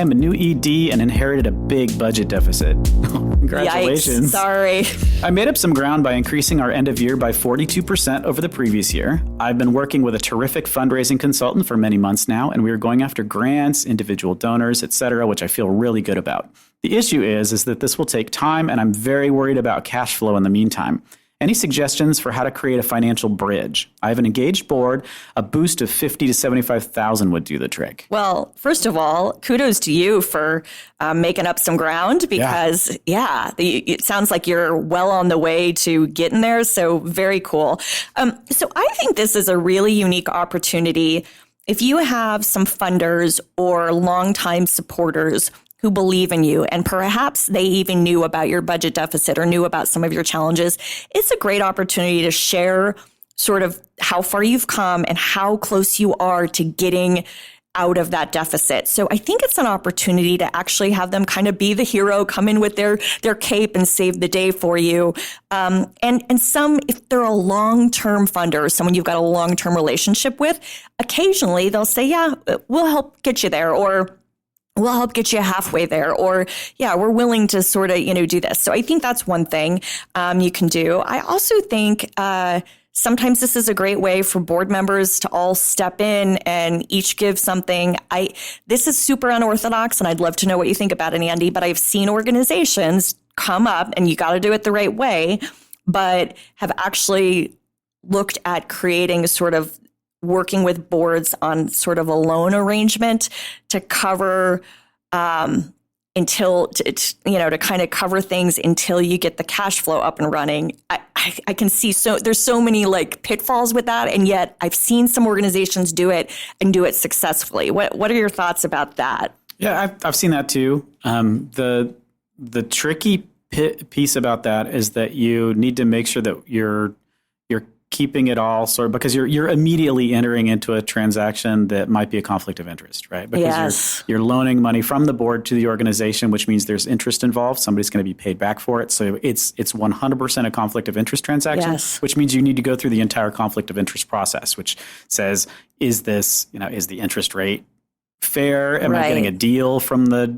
am a new ED and inherited a big budget deficit. Congratulations. Yikes, sorry. I made up some ground by increasing our end of year by 42% over the previous year. I've been working with a terrific fundraising consultant for many months now, and we are going after grants, individual donors, etc., which I feel really good about. The issue is that this will take time, and I'm very worried about cash flow in the meantime. Any suggestions for how to create a financial bridge? I have an engaged board. A boost of $50,000 to $75,000 would do the trick. Well, first of all, kudos to you for making up some ground because, it sounds like you're well on the way to getting there. So very cool. So I think this is a really unique opportunity. If you have some funders or longtime supporters who believe in you, and perhaps they even knew about your budget deficit or knew about some of your challenges, it's a great opportunity to share sort of how far you've come and how close you are to getting out of that deficit. So I think it's an opportunity to actually have them kind of be the hero, come in with their cape and save the day for you. And some, if they're a long-term funder, someone you've got a long-term relationship with, occasionally they'll say, yeah, we'll help get you there, or we'll help get you halfway there, or, yeah, we're willing to sort of, do this. So I think that's one thing you can do. I also think sometimes this is a great way for board members to all step in and each give something. This is super unorthodox, and I'd love to know what you think about it, Andy, but I've seen organizations come up, and you got to do it the right way, but have actually looked at creating sort of working with boards on sort of a loan arrangement to cover to kind of cover things until you get the cash flow up and running. I can see there's so many like pitfalls with that, and yet I've seen some organizations do it and do it successfully. What are your thoughts about that? Yeah, I've seen that too. The tricky piece about that is that you need to make sure that you're keeping it all sort of, because you're immediately entering into a transaction that might be a conflict of interest, right? Because you're loaning money from the board to the organization, which means there's interest involved. Somebody's going to be paid back for it. So it's 100% a conflict of interest transaction, which means you need to go through the entire conflict of interest process, which says, is this, is the interest rate fair? Am I getting a deal from the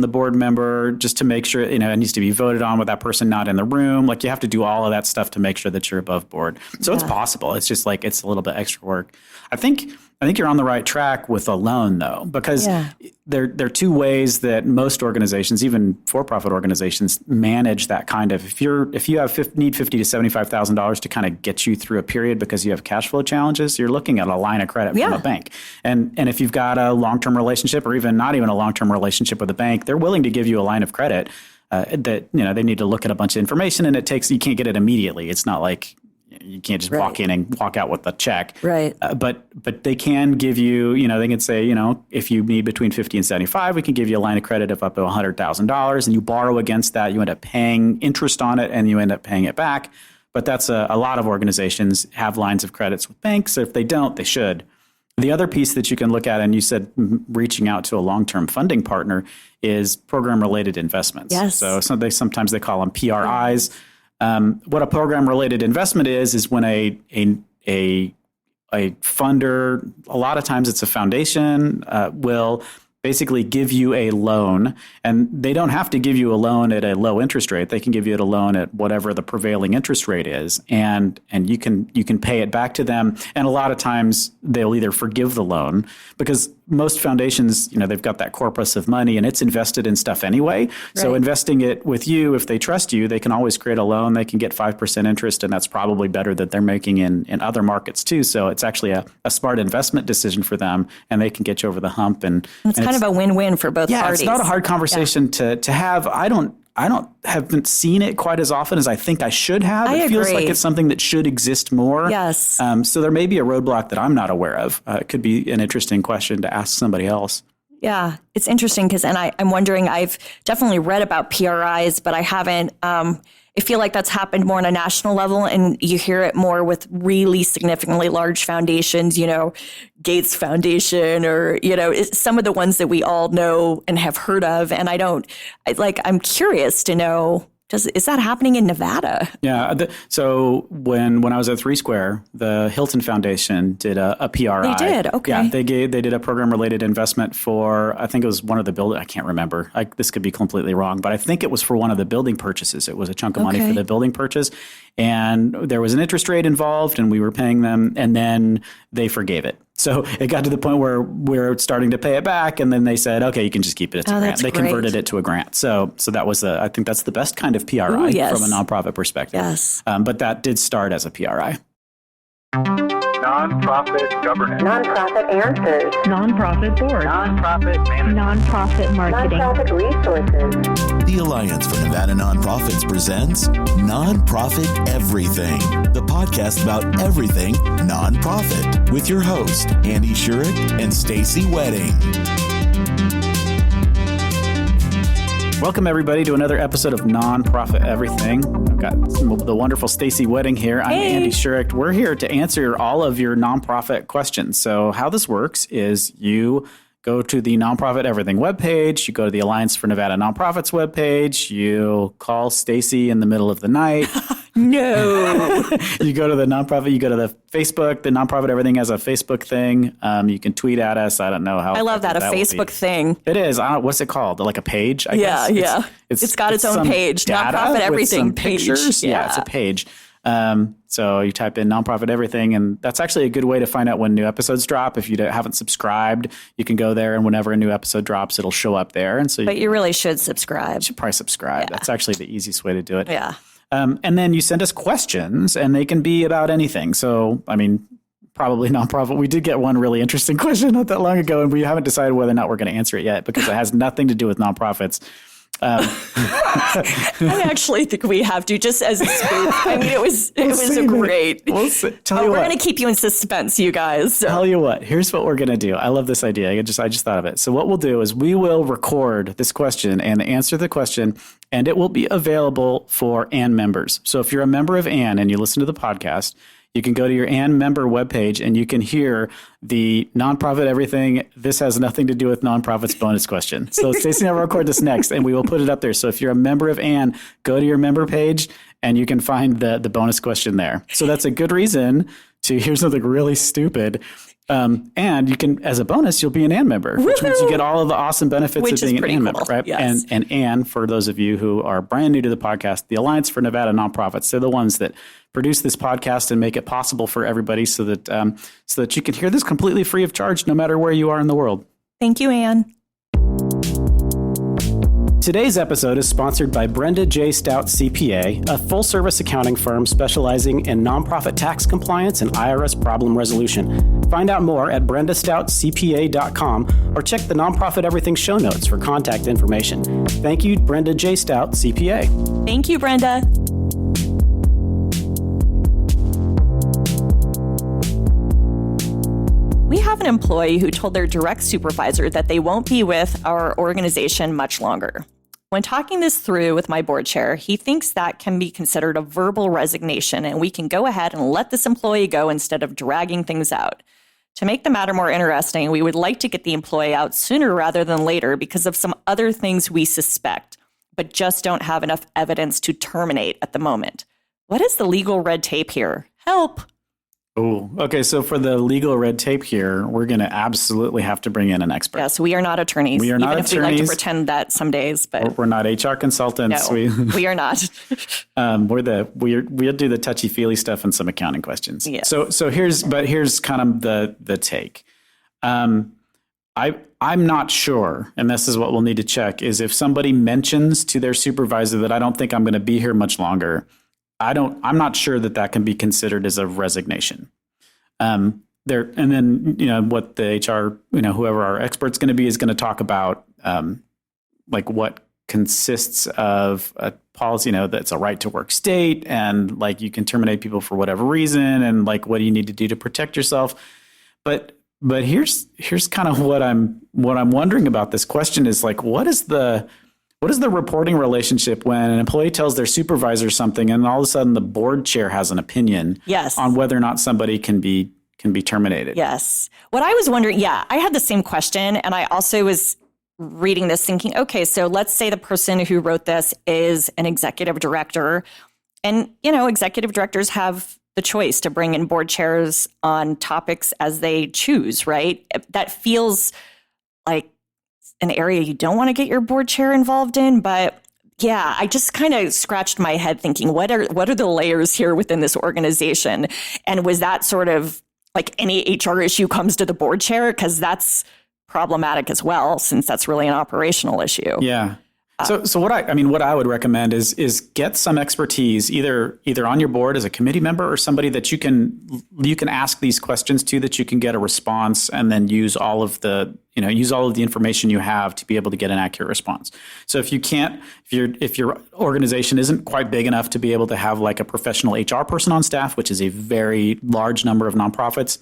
board member, just to make sure, it needs to be voted on with that person not in the room. Like, you have to do all of that stuff to make sure that you're above board. So it's possible. It's just like, it's a little bit extra work. I think you're on the right track with a loan, though, because there are two ways that most organizations, even for-profit organizations, manage that kind of. If you need $50,000 to $75,000 to kind of get you through a period because you have cash flow challenges, you're looking at a line of credit from a bank. And if you've got a long-term relationship, or even not even a long-term relationship with a bank, they're willing to give you a line of credit that they need to look at a bunch of information, and you can't get it immediately. It's not like you can't just walk in and walk out with a check. Right. But they can give you, they can say, if you need between 50 and 75, we can give you a line of credit of up to $100,000, and you borrow against that. You end up paying interest on it, and you end up paying it back. But that's a lot of organizations have lines of credits with banks. So if they don't, they should. The other piece that you can look at, and you said reaching out to a long-term funding partner, is program-related investments. Yes. So sometimes they call them PRIs. What a program-related investment is when a funder, a lot of times it's a foundation, will basically give you a loan, and they don't have to give you a loan at a low interest rate. They can give you a loan at whatever the prevailing interest rate is, and you can pay it back to them. And a lot of times they'll either forgive the loan, because most foundations, they've got that corpus of money and it's invested in stuff anyway. Right. So investing it with you, if they trust you, they can always create a loan. They can get 5% interest, and that's probably better than they're making in other markets too. So it's actually a smart investment decision for them, and they can get you over the hump. And it's kind of a win-win for both parties. Yeah, it's not a hard conversation to have. I haven't seen it quite as often as I think I should have. It feels like it's something that should exist more. Yes. So there may be a roadblock that I'm not aware of. It could be an interesting question to ask somebody else. Yeah, it's interesting because, and I'm wondering, I've definitely read about PRIs, but I haven't. I feel like that's happened more on a national level, and you hear it more with really significantly large foundations, Gates Foundation, or, some of the ones that we all know and have heard of. And I'm curious to know is that happening in Nevada? Yeah. So when I was at 3 Square, the Hilton Foundation did a PRI. They did. Okay. Yeah. They did a program related investment for, I think it was one of the building. I can't remember. This could be completely wrong, but I think it was for one of the building purchases. It was a chunk of money for the building purchase, and there was an interest rate involved, and we were paying them, and then they forgave it. So it got to the point where we're starting to pay it back, and then they said, "Okay, you can just keep it. It's a grant." They converted it to a grant. So that was I think that's the best kind of PRI from a nonprofit perspective. Yes. But that did start as a PRI. Nonprofit governance. Nonprofit answers. Nonprofit board. Nonprofit management. Nonprofit marketing. Nonprofit resources. The Alliance for Nevada Nonprofits presents Nonprofit Everything, the podcast about everything nonprofit, with your host, Andy Shurick and Stacey Wedding. Welcome, everybody, to another episode of Nonprofit Everything. I've got the wonderful Stacey Wedding here. I'm Andy Shurick. We're here to answer all of your nonprofit questions. So how this works is you go to the Nonprofit Everything webpage, you go to the Alliance for Nevada Nonprofits webpage, you call Stacey in the middle of the night. No. You go to the nonprofit, you go to the Facebook, the Nonprofit Everything has a Facebook thing. You can tweet at us. I don't know how. I love that, a Facebook thing. It is. What's it called? Like a page, I guess? Yeah. It's got its own page. Nonprofit Everything page. Pictures. Yeah, it's a page. So you type in Nonprofit Everything, and that's actually a good way to find out when new episodes drop. If you haven't subscribed, you can go there, and whenever a new episode drops, it'll show up there. And so, you really should subscribe. You should probably subscribe. Yeah. That's actually the easiest way to do it. Yeah. And then you send us questions, and they can be about anything. So, I mean, probably nonprofit. We did get one really interesting question not that long ago, and we haven't decided whether or not we're going to answer it yet because it has nothing to do with nonprofits. I actually think we have to, just as a scoop. I mean, it was a great. We're going to keep you in suspense, you guys. So. Tell you what, here's what we're going to do. I love this idea. I just thought of it. So what we'll do is we will record this question and answer the question, and it will be available for ANN members. So if you're a member of ANN and you listen to the podcast, you can go to your ANN member webpage and you can hear the Nonprofit Everything, this has nothing to do with nonprofits bonus question. So Stacey and I will record this next and we will put it up there. So if you're a member of ANN, go to your member page and you can find the bonus question there. So that's a good reason to hear something really stupid. And you can, as a bonus, you'll be an ANN member, which means you get all of the awesome benefits of being an ANN member, right? Yes. And ANN, for those of you who are brand new to the podcast, the Alliance for Nevada Nonprofits, they're the ones that produce this podcast and make it possible for everybody so that you can hear this completely free of charge, no matter where you are in the world. Thank you, Ann. Today's episode is sponsored by Brenda J. Stout CPA, a full-service accounting firm specializing in nonprofit tax compliance and IRS problem resolution. Find out more at brendastoutcpa.com or check the Nonprofit Everything show notes for contact information. Thank you, Brenda J. Stout CPA. Thank you, Brenda. We have an employee who told their direct supervisor that they won't be with our organization much longer. When talking this through with my board chair, he thinks that can be considered a verbal resignation and we can go ahead and let this employee go instead of dragging things out. To make the matter more interesting, we would like to get the employee out sooner rather than later because of some other things we suspect, but just don't have enough evidence to terminate at the moment. What is the legal red tape here? Help! Oh, okay. So for the legal red tape here, we're going to absolutely have to bring in an expert. Yes, we are not attorneys. We are not attorneys. Even if we like to pretend that some days, but we're not HR consultants. No, we are not. We'll do the touchy feely stuff and some accounting questions. Yes. So here's kind of the take. I'm not sure, and this is what we'll need to check, is if somebody mentions to their supervisor that I don't think I'm going to be here much longer, I'm not sure that can be considered as a resignation. And then, what the HR, whoever our expert's going to be is going to talk about, like what consists of a policy, that's a right to work state. And like, you can terminate people for whatever reason. And like, what do you need to do to protect yourself? But here's kind of what I'm wondering about this question is like, what is the reporting relationship when an employee tells their supervisor something and all of a sudden the board chair has an opinion on whether or not somebody can be terminated? Yes. What I was wondering, I had the same question. And I also was reading this thinking, okay, so let's say the person who wrote this is an executive director. And, executive directors have the choice to bring in board chairs on topics as they choose, right? That feels like an area you don't want to get your board chair involved in. But yeah, I just kind of scratched my head thinking, what are the layers here within this organization? And was that sort of like any HR issue comes to the board chair? Because that's problematic as well, since that's really an operational issue. Yeah. So what I would recommend is get some expertise either on your board as a committee member or somebody that you can ask these questions to, that you can get a response and then use all of the information you have to be able to get an accurate response. So if your organization isn't quite big enough to be able to have like a professional HR person on staff, which is a very large number of nonprofits,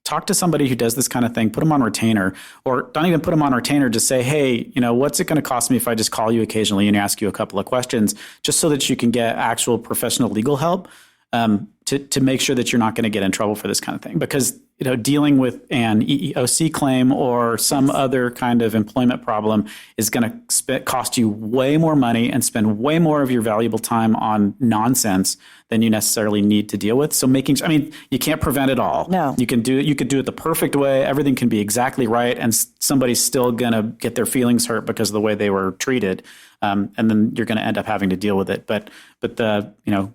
talk to somebody who does this kind of thing, put them on retainer, or don't even put them on retainer. Just say, hey, what's it going to cost me if I just call you occasionally and ask you a couple of questions, just so that you can get actual professional legal help to make sure that you're not going to get in trouble for this kind of thing. Because dealing with an EEOC claim or some other kind of employment problem is going to cost you way more money and spend way more of your valuable time on nonsense than you necessarily need to deal with. So you can't prevent it all. No. You could do it the perfect way. Everything can be exactly right, and somebody's still going to get their feelings hurt because of the way they were treated. And then you're going to end up having to deal with it. But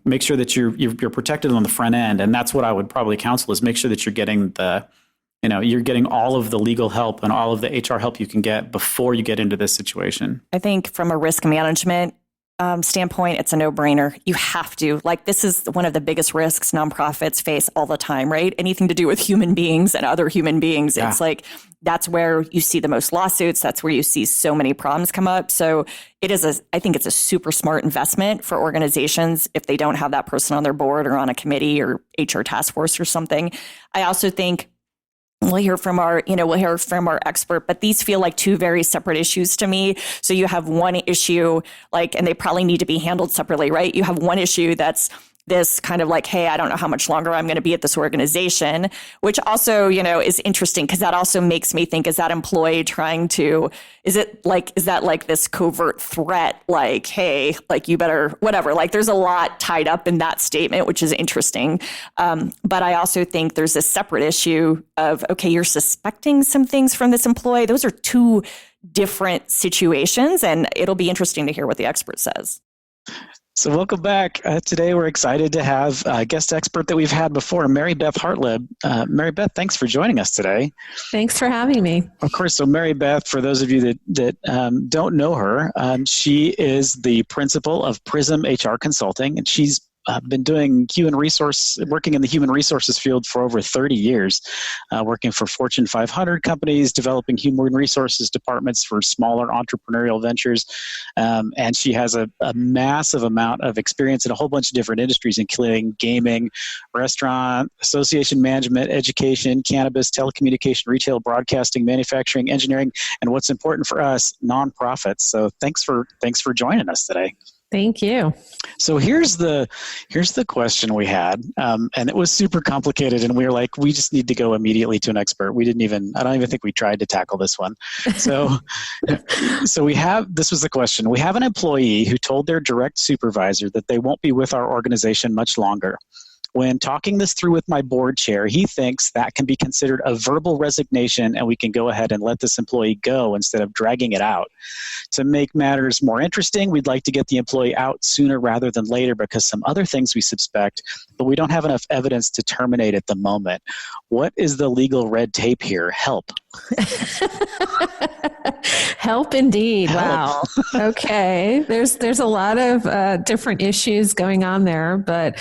make sure that you're protected on the front end, and that's what I would probably counsel is make sure that you're getting you're getting all of the legal help and all of the HR help you can get before you get into this situation. I think from a risk management standpoint, it's a no-brainer. You have to. This is one of the biggest risks nonprofits face all the time, right? Anything to do with human beings and other human beings. Yeah. It's that's where you see the most lawsuits. That's where you see so many problems come up. So I think it's a super smart investment for organizations if they don't have that person on their board or on a committee or HR task force or something. I also think we'll hear from our expert, but these feel like two very separate issues to me. So you have one issue, and they probably need to be handled separately, right? You have one issue that's this kind of hey, I don't know how much longer I'm going to be at this organization, which also, is interesting because that also makes me think, is that employee trying to, is that this covert threat? Hey, you better, whatever, there's a lot tied up in that statement, which is interesting. But I also think there's a separate issue of, okay, you're suspecting some things from this employee. Those are two different situations, and it'll be interesting to hear what the expert says. So welcome back. Today we're excited to have a guest expert that we've had before, Mary Beth Hartleb. Mary Beth, thanks for joining us today. Thanks for having me. Of course. So Mary Beth, for those of you that don't know her, she is the principal of Prism HR Consulting, and she's been doing working in the human resources field for over 30 years, working for Fortune 500 companies, developing human resources departments for smaller entrepreneurial ventures. And she has a massive amount of experience in a whole bunch of different industries, including gaming, restaurant, association management, education, cannabis, telecommunication, retail, broadcasting, manufacturing, engineering, and what's important for us, nonprofits. So thanks for joining us today. Thank you. So here's the question we had, and it was super complicated, and we were like, we just need to go immediately to an expert. I don't even think we tried to tackle this one. So this was the question. We have an employee who told their direct supervisor that they won't be with our organization much longer. When talking this through with my board chair, he thinks that can be considered a verbal resignation and we can go ahead and let this employee go instead of dragging it out. To make matters more interesting, we'd like to get the employee out sooner rather than later because some other things we suspect, but we don't have enough evidence to terminate at the moment. What is the legal red tape here? Help. Help indeed. Help. Wow. Okay. There's a lot of different issues going on there, but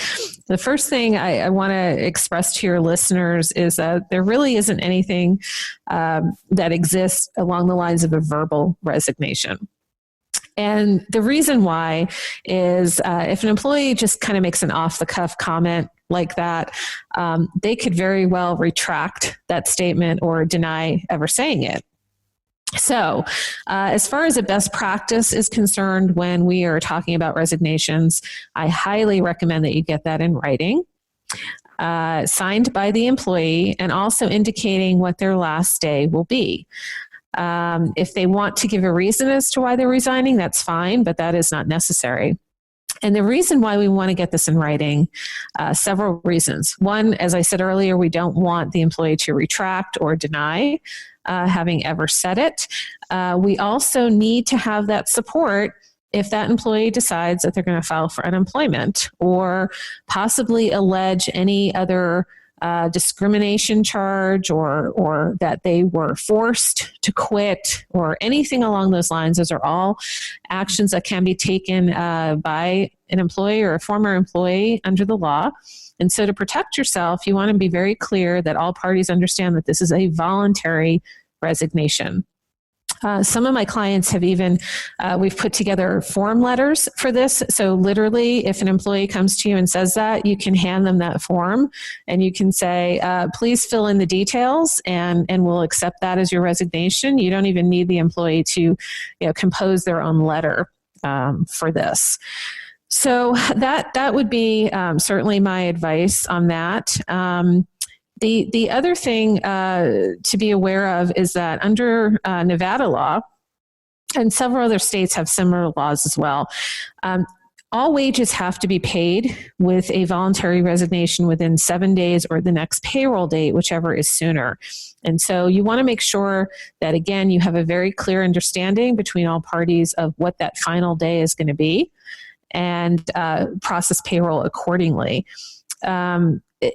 the first thing I want to express to your listeners is that there really isn't anything that exists along the lines of a verbal resignation. And the reason why is if an employee just kind of makes an off-the-cuff comment like that, they could very well retract that statement or deny ever saying it. So as far as a best practice is concerned, when we are talking about resignations, I highly recommend that you get that in writing, signed by the employee, and also indicating what their last day will be. If they want to give a reason as to why they're resigning, that's fine, but that is not necessary. And the reason why we want to get this in writing, several reasons. One, as I said earlier, we don't want the employee to retract or deny having ever said it. We also need to have that support if that employee decides that they're going to file for unemployment or possibly allege any other discrimination charge or that they were forced to quit or anything along those lines. Those are all actions that can be taken by an employee or a former employee under the law. And so to protect yourself, you want to be very clear that all parties understand that this is a voluntary resignation. Some of my clients have even, we've put together form letters for this. So literally, if an employee comes to you and says that, you can hand them that form and you can say, please fill in the details and we'll accept that as your resignation. You don't even need the employee to compose their own letter for this. So that would be certainly my advice on that. The other thing to be aware of is that under Nevada law, and several other states have similar laws as well, all wages have to be paid with a voluntary resignation within 7 days or the next payroll date, whichever is sooner. And so you want to make sure that, again, you have a very clear understanding between all parties of what that final day is going to be and process payroll accordingly.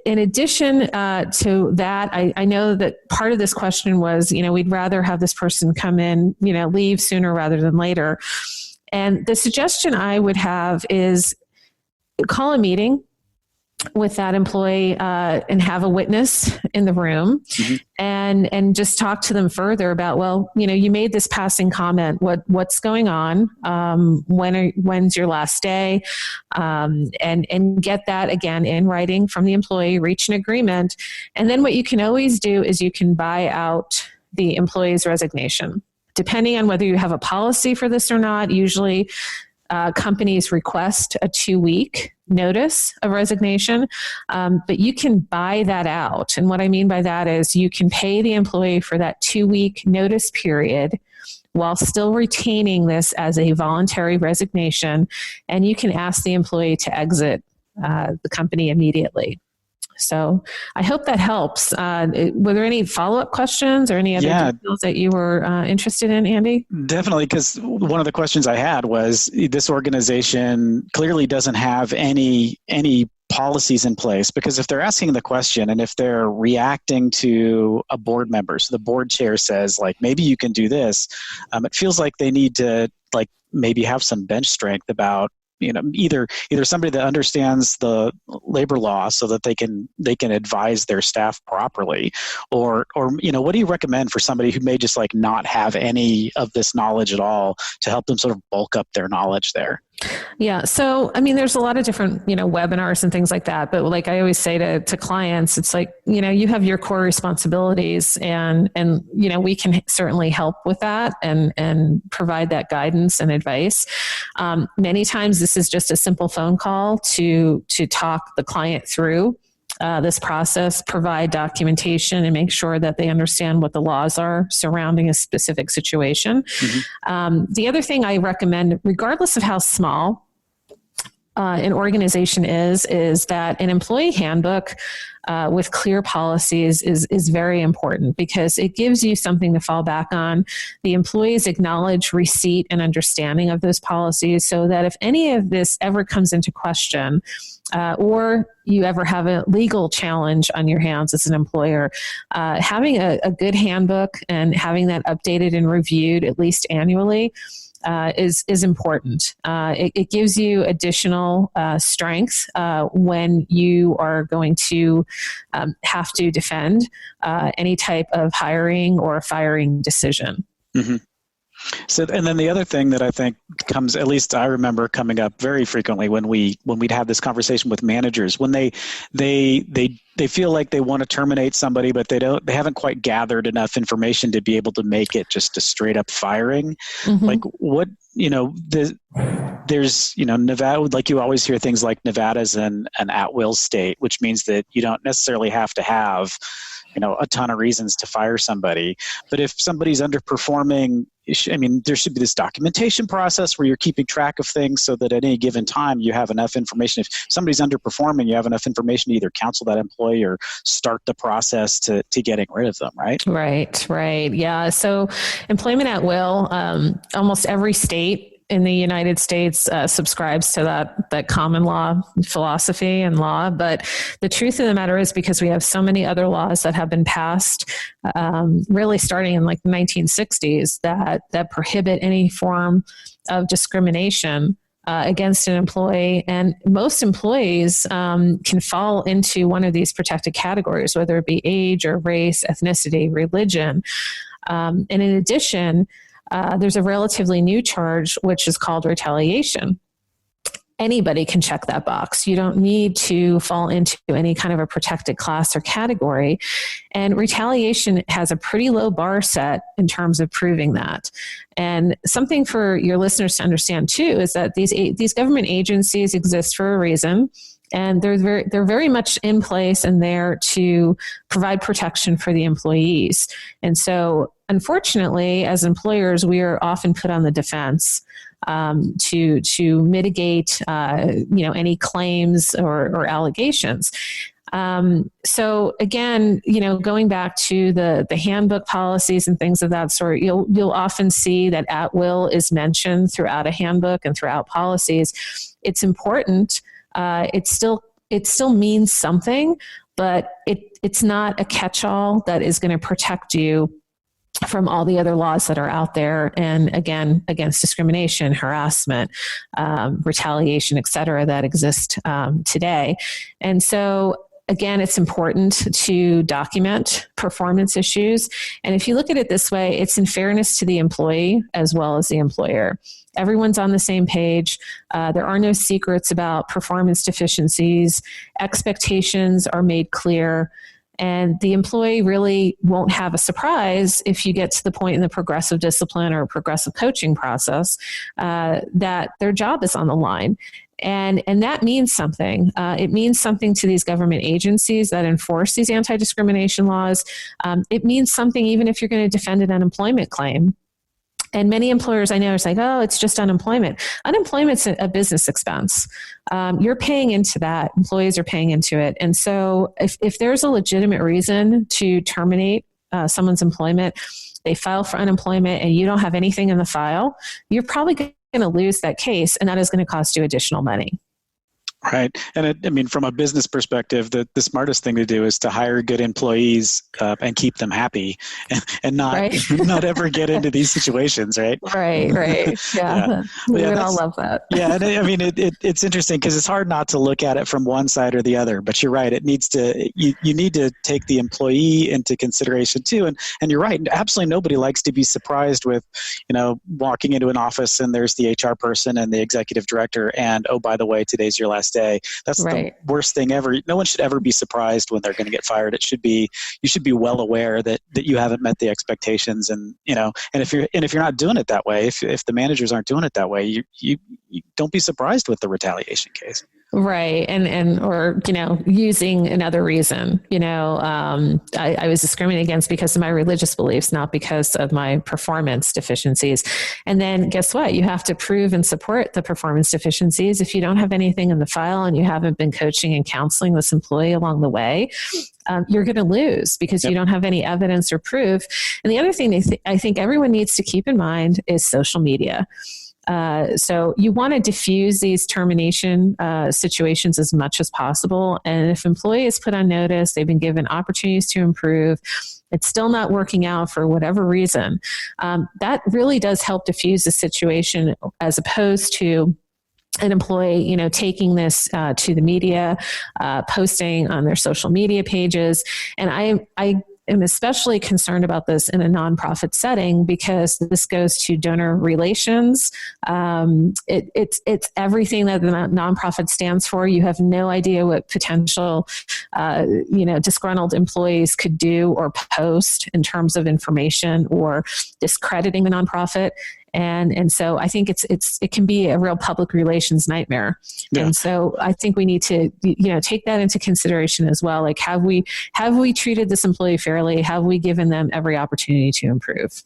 In addition to that, I know that part of this question was, we'd rather have this person come in, leave sooner rather than later. And the suggestion I would have is call a meeting with that employee and have a witness in the room and just talk to them further about, well, you made this passing comment. What's going on? When's your last day? And get that again in writing from the employee, reach an agreement. And then what you can always do is you can buy out the employee's resignation. Depending on whether you have a policy for this or not, usually companies request a 2-week notice of resignation, but you can buy that out. And what I mean by that is you can pay the employee for that 2-week notice period while still retaining this as a voluntary resignation, and you can ask the employee to exit the company immediately. So I hope that helps. Were there any follow-up questions or any other details that you were interested in, Andy? Definitely, because one of the questions I had was this organization clearly doesn't have any policies in place, because if they're asking the question and if they're reacting to a board member, so the board chair says, maybe you can do this, it feels like they need to maybe have some bench strength about either somebody that understands the labor law so that they can advise their staff properly, or what do you recommend for somebody who may just not have any of this knowledge at all to help them sort of bulk up their knowledge there? Yeah. So, there's a lot of different, webinars and things like that. But like I always say to clients, it's you have your core responsibilities and we can certainly help with that and provide that guidance and advice. Many times this is just a simple phone call to talk the client through this process, provide documentation, and make sure that they understand what the laws are surrounding a specific situation. The other thing I recommend, regardless of how small an organization is that an employee handbook with clear policies is very important, because it gives you something to fall back on. The employees acknowledge receipt and understanding of those policies, so that if any of this ever comes into question, or you ever have a legal challenge on your hands as an employer, having a good handbook and having that updated and reviewed at least annually is important. It gives you additional strength when you are going to have to defend any type of hiring or firing decision. So, and then the other thing that I think comes, at least I remember coming up very frequently when we'd have this conversation with managers, when they feel like they want to terminate somebody, but they haven't quite gathered enough information to be able to make it just a straight up firing. There's Nevada, you always hear things like Nevada's an at-will state, which means that you don't necessarily have to have a ton of reasons to fire somebody. But if somebody's underperforming, there should be this documentation process where you're keeping track of things so that at any given time you have enough information. If somebody's underperforming, you have enough information to either counsel that employee or start the process to getting rid of them, right? Right. Yeah. So employment at will, almost every state in the United States subscribes to that common law philosophy and law. But the truth of the matter is, because we have so many other laws that have been passed, really starting in like the 1960s, that prohibit any form of discrimination against an employee. And most employees can fall into one of these protected categories, whether it be age or race, ethnicity, religion. And in addition, there's a relatively new charge, which is called retaliation. Anybody can check that box. You don't need to fall into any kind of a protected class or category. And retaliation has a pretty low bar set in terms of proving that. And something for your listeners to understand too is that these government agencies exist for a reason. And they're very much in place and there to provide protection for the employees. And so, unfortunately, as employers, we are often put on the defense to mitigate, any claims or allegations. So again, going back to the handbook policies and things of that sort, you'll often see that at will is mentioned throughout a handbook and throughout policies. It's important. It still means something, but it's not a catch-all that is going to protect you from all the other laws that are out there, and again, against discrimination, harassment, retaliation, et cetera, that exist today. And so, again, it's important to document performance issues. And if you look at it this way, it's in fairness to the employee as well as the employer. Everyone's on the same page. There are no secrets about performance deficiencies. Expectations are made clear. And the employee really won't have a surprise if you get to the point in the progressive discipline or progressive coaching process that their job is on the line. And that means something. It means something to these government agencies that enforce these anti-discrimination laws. It means something even if you're going to defend an unemployment claim. And many employers I know are like, oh, it's just unemployment. Unemployment's a business expense. You're paying into that. Employees are paying into it. And so if there's a legitimate reason to terminate someone's employment, they file for unemployment and you don't have anything in the file, you're probably going to lose that case, and that is going to cost you additional money. Right. And from a business perspective, the smartest thing to do is to hire good employees and keep them happy and not right? not ever get into these situations, right? Right. Yeah. We would all love that. Yeah. And it's interesting because it's hard not to look at it from one side or the other, but you're right. It needs to, you need to take the employee into consideration too. And you're right. Absolutely nobody likes to be surprised with, walking into an office and there's the HR person and the executive director and, oh, by the way, today's your last day. That's right. The worst thing ever. No one should ever be surprised when they're going to get fired. You should be well aware that you haven't met the expectations, and if you're not doing it that way, if the managers aren't doing it that way, you don't be surprised with the retaliation case. Right. Or using another reason, I was discriminated against because of my religious beliefs, not because of my performance deficiencies. And then guess what? You have to prove and support the performance deficiencies. If you don't have anything in the file and you haven't been coaching and counseling this employee along the way, you're going to lose because you don't have any evidence or proof. And the other thing I think everyone needs to keep in mind is social media. So you want to diffuse these termination situations as much as possible. And if employee is put on notice, they've been given opportunities to improve, it's still not working out for whatever reason, that really does help diffuse the situation as opposed to an employee, taking this to the media, posting on their social media pages. And I am especially concerned about this in a nonprofit setting because this goes to donor relations. It's everything that the nonprofit stands for. You have no idea what potential, disgruntled employees could do or post in terms of information or discrediting the nonprofit. And so I think it can be a real public relations nightmare. Yeah. And so I think we need to, take that into consideration as well. Like, have we treated this employee fairly? Have we given them every opportunity to improve?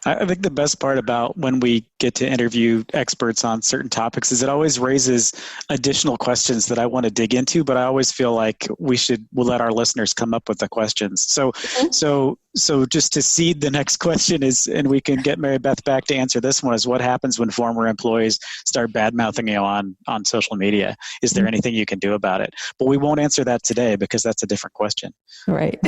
I think the best part about when we get to interview experts on certain topics is it always raises additional questions that I want to dig into, but I always feel like we'll let our listeners come up with the questions. So just to seed the next question is, and we can get Mary Beth back to answer this one, is what happens when former employees start bad-mouthing you on social media? Is there anything you can do about it? But we won't answer that today because that's a different question. Right.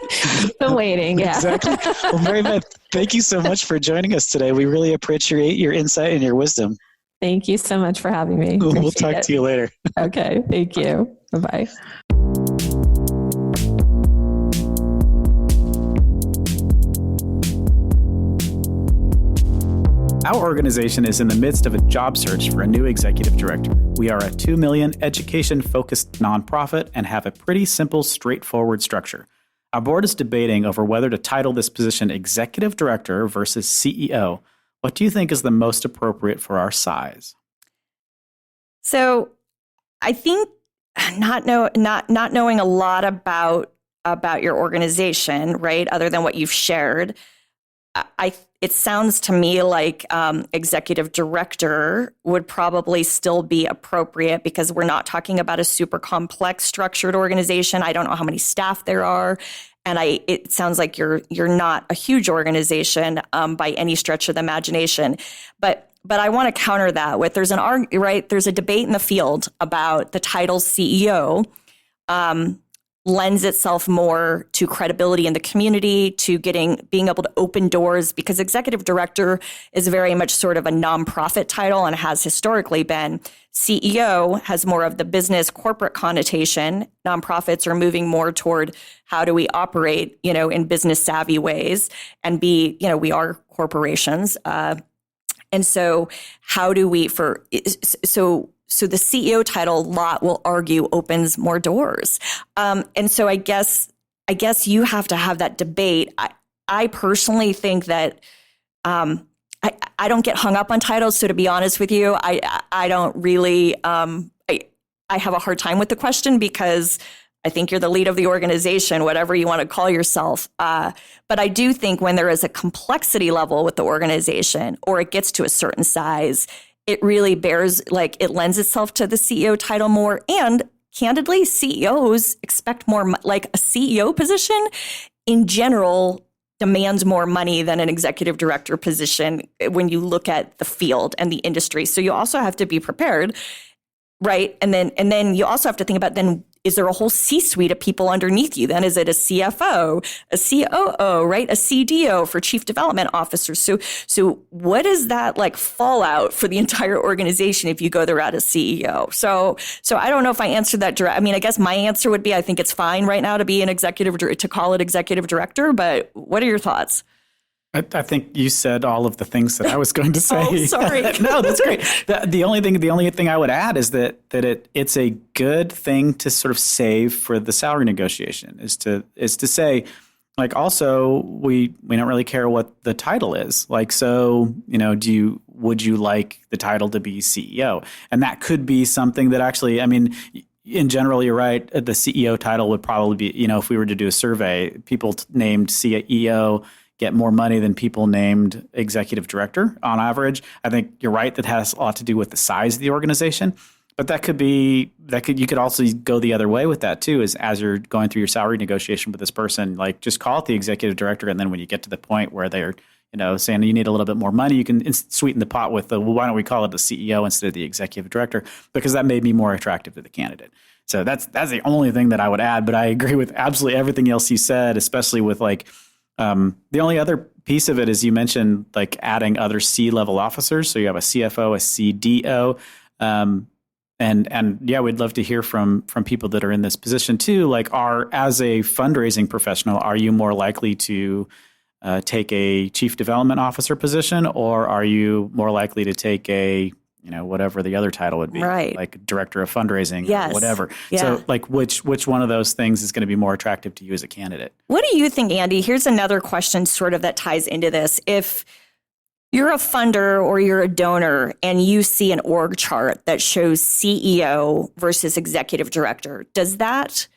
Still waiting. Yeah. Exactly. Well, Mary Beth, thank you so much for joining us today. We really appreciate your insight and your wisdom. Thank you so much for having me. We'll talk to you later. Okay. Thank you. Bye-bye. Our organization is in the midst of a job search for a new executive director. We are a $2 million education-focused nonprofit and have a pretty simple, straightforward structure. Our board is debating over whether to title this position Executive Director versus CEO. What do you think is the most appropriate for our size? So I think not knowing a lot about your organization, right, other than what you've shared, it sounds to me like executive director would probably still be appropriate because we're not talking about a super complex structured organization. I don't know how many staff there are. And it sounds like you're not a huge organization by any stretch of the imagination. But I want to counter that with there's a debate in the field about the title CEO lends itself more to credibility in the community, to being able to open doors, because executive director is very much sort of a nonprofit title and has historically been. CEO has more of the business corporate connotation. Nonprofits are moving more toward how do we operate, in business savvy ways and we are corporations. And so how do we So the CEO title, lot will argue, opens more doors. And so I guess you have to have that debate. I personally think that I don't get hung up on titles. So to be honest with you, I don't really, I have a hard time with the question because I think you're the lead of the organization, whatever you want to call yourself. But I do think when there is a complexity level with the organization or it gets to a certain size, it really it lends itself to the CEO title more. And candidly, CEOs expect more, like a CEO position in general demands more money than an executive director position when you look at the field and the industry. So you also have to be prepared, right? And then you also have to think about is there a whole C-suite of people underneath you? Then is it a CFO, a COO, right? A CDO for chief development officers. So what is that like fallout for the entire organization if you go the route of CEO? So I don't know if I answered that direct. I mean, I guess my answer would be, I think it's fine right now to be to call it executive director, but what are your thoughts? I think you said all of the things that I was going to say. Oh, sorry. No, that's great. The only thing I would add is that it's a good thing to sort of save for the salary negotiation is to say, like, also we don't really care what the title is. Like, so, would you like the title to be CEO? And that could be something that actually, I mean, in general, you're right. The CEO title would probably be, if we were to do a survey, people named CEO get more money than people named executive director on average. I think you're right. That has a lot to do with the size of the organization, but you could also go the other way with that too, is as you're going through your salary negotiation with this person, like just call it the executive director. And then when you get to the point where they're, saying you need a little bit more money, you can sweeten the pot with why don't we call it the CEO instead of the executive director? Because that may be more attractive to the candidate. So that's the only thing that I would add, but I agree with absolutely everything else you said, especially with the only other piece of it is you mentioned like adding other C-level officers. So you have a CFO, a CDO, and yeah, we'd love to hear from people that are in this position too. Like, as a fundraising professional, are you more likely to take a chief development officer position, or are you more likely to take a whatever the other title would be, right, like director of fundraising, yes, or whatever. Yeah. So like which one of those things is going to be more attractive to you as a candidate? What do you think, Andy? Here's another question sort of that ties into this. If you're a funder or you're a donor and you see an org chart that shows CEO versus executive director, does that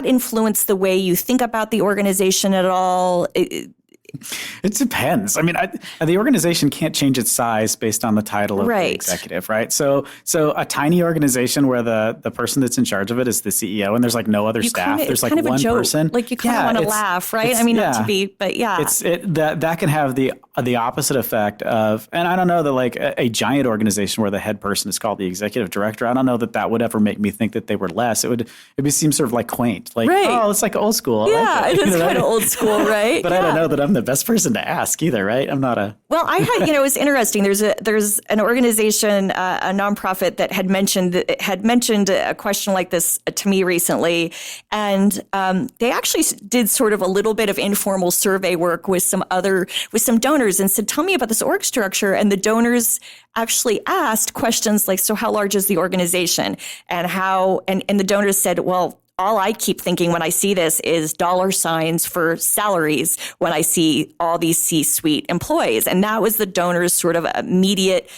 influence the way you think about the organization at all? It depends. I mean, the organization can't change its size based on the title of the executive, right? So a tiny organization where the person that's in charge of it is the CEO, and there's like no other staff. There's like one person. Like you kind of want to laugh, right? I mean, not to be, but yeah, that can have the opposite effect of, and I don't know that like a giant organization where the head person is called the executive director. I don't know that would ever make me think that they were less. It would seem sort of like quaint, like it's like old school. Yeah, it is kind of old school, right? But I don't know that I'm the best person to ask either, right? I'm not a. Well, I had, it's interesting. There's an organization, a nonprofit that had mentioned a question like this to me recently, and they actually did sort of a little bit of informal survey work with some donors and said, "Tell me about this org structure." And the donors actually asked questions like, "So how large is the organization?" And and the donors said, "Well, all I keep thinking when I see this is dollar signs for salaries when I see all these C-suite employees." And that was the donors' sort of immediate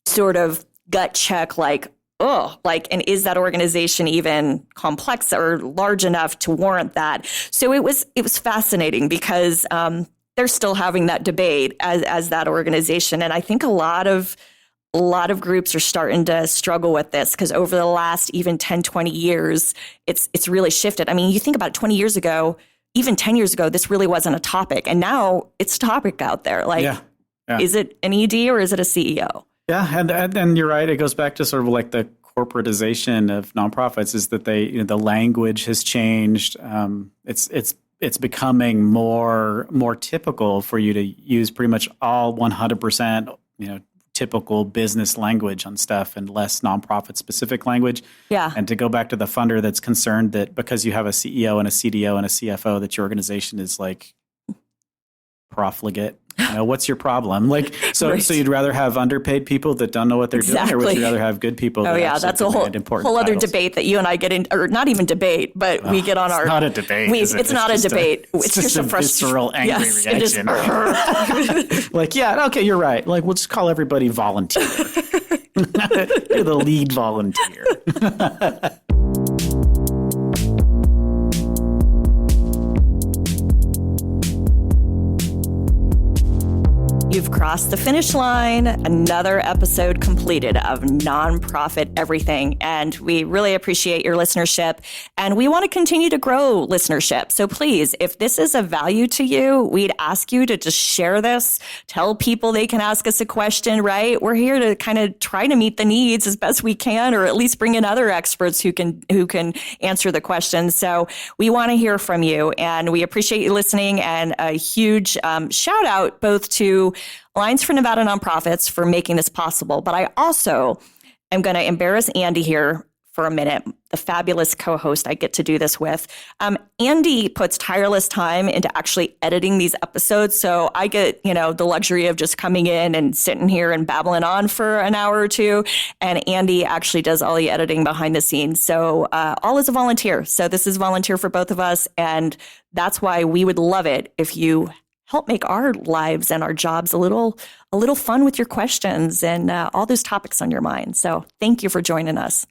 sort of gut check, like, and is that organization even complex or large enough to warrant that? So it was fascinating because they're still having that debate as that organization. And I think a lot of groups are starting to struggle with this because over the last even 10, 20 years, it's really shifted. I mean, you think about it, 20 years ago, even 10 years ago, this really wasn't a topic. And now it's a topic out there. Like, is it an ED or is it a CEO? Yeah. And you're right. It goes back to sort of like the corporatization of nonprofits is that the language has changed. It's becoming more typical for you to use pretty much all 100%, typical business language on stuff and less nonprofit specific language. Yeah. And to go back to the funder that's concerned that because you have a CEO and a CDO and a CFO that your organization is like profligate. What's your problem? Like, so you'd rather have underpaid people that don't know what they're doing, or would you rather have good people? That's a whole other debate that you and I get in, or not even debate, but we get on it's our. Not a debate. It's not a debate. It's just a visceral, angry reaction. Like, okay, you're right. Like, we'll just call everybody volunteer. You're the lead volunteer. You've crossed the finish line. Another episode completed of Nonprofit Everything. And we really appreciate your listenership. And we want to continue to grow listenership. So please, if this is of value to you, we'd ask you to just share this. Tell people they can ask us a question, right? We're here to kind of try to meet the needs as best we can, or at least bring in other experts who can answer the questions. So we want to hear from you. And we appreciate you listening. And a huge shout out both to Alliance for Nevada Nonprofits for making this possible. But I also am going to embarrass Andy here for a minute, the fabulous co-host I get to do this with. Andy puts tireless time into actually editing these episodes. So I get, the luxury of just coming in and sitting here and babbling on for an hour or two. And Andy actually does all the editing behind the scenes. So all is a volunteer. So this is volunteer for both of us. And that's why we would love it if you help make our lives and our jobs a little fun with your questions and all those topics on your mind. So thank you for joining us.